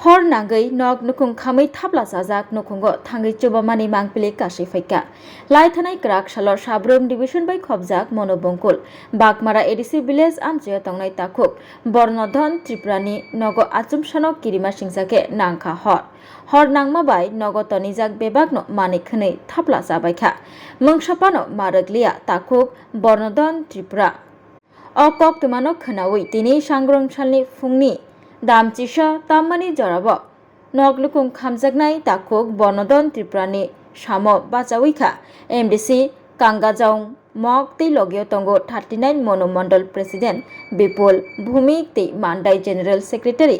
hor nangai nok nukung khamai thapla sajak nukungo thangai chubamani mangpili kashi faika lai thanai krak salor sabrum division bai khobjak monobongkul bakmara adc village amje tongnai takhuk bornodhon triprani nogo achumsano kirima singjake nangkha hor nangma bai nogo tonijak bebagno manikhnei thapla jabaikha mungsapano maraglia takhuk bornodhon tripura okok tumano khnawi tini sangrongsalni fungni damchisa tammani jorabo noglukung khamjaknai takhuk bornodhon tripurani samo bachawikha MDC Kangajong mok tei logio tongo 39 monomondol president Bipul Bhumik tei Mandai general secretary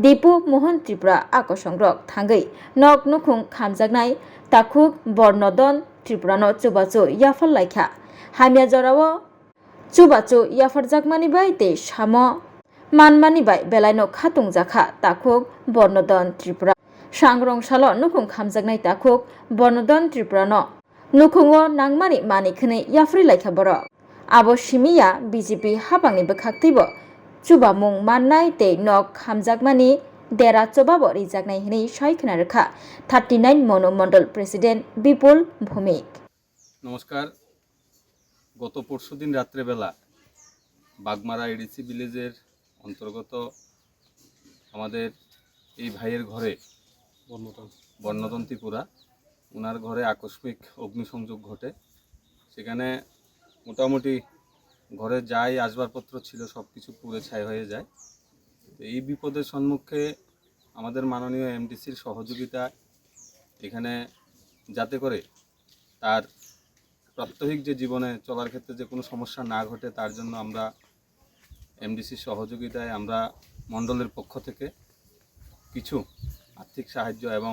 Dipu Mohan Tripura akosongrok thangai nok nukung khamjaknai takhuk bornodhon tripurano chubachu yafal laikha hamya jorao chubachu yafarjakmani bai tei samo manmani bai belaino khatung jakha takhuk bornodhon tripura sangrong salo nukung khamjaknai takhuk bornodhon tripurano nukungo nangmani manikhnei yafri laikha borok abo simiya BJP habangni bwkhaktibo chubamung mannai tei nok khamjakmani dera chobabo rijaknai hinui saikhna rekha 39 monomondol president Bipul Bhumik। নমস্কার। গত পরশুদিন রাত্রেবেলা Bagmara ADC ভিলেজের অন্তর্গত আমাদের এই ভাইয়ের ঘরে বর্ণদন ত্রিপুরা ওনার ঘরে আকস্মিক অগ্নিসংযোগ ঘটে। সেখানে মোটামুটি ঘরে যাই আসবাবপত্র ছিল সব কিছু পুড়ে ছাই হয়ে যায়। তো এই বিপদের সম্মুখে আমাদের মাননীয় MDCর সহযোগিতা এখানে যাতে করে তার প্রাত্যহিক যে জীবনে চলার ক্ষেত্রে যে কোনো সমস্যা না ঘটে তার জন্য আমরা MDCর সহযোগিতায় আমরা মণ্ডলের পক্ষ থেকে কিছু আর্থিক সাহায্য এবং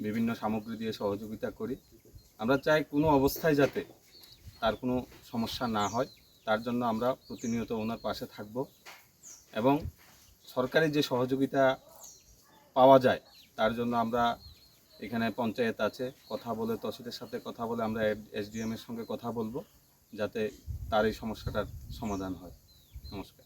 বিভিন্ন সামগ্রী দিয়ে সহযোগিতা করি। আমরা চাই কোনো অবস্থায় যাতে তার কোনো সমস্যা না হয় তার জন্য আমরা প্রতিনিয়ত ওনার পাশে থাকব এবং সরকারি যে সহযোগিতা পাওয়া যায় তার জন্য আমরা এখানে পঞ্চায়েত আছে কথা বলে তহসিলের সাথে কথা বলে আমরা SDM এর সঙ্গে কথা বলবো যাতে তার এই সমস্যাটার সমাধান হয়। নমস্কার।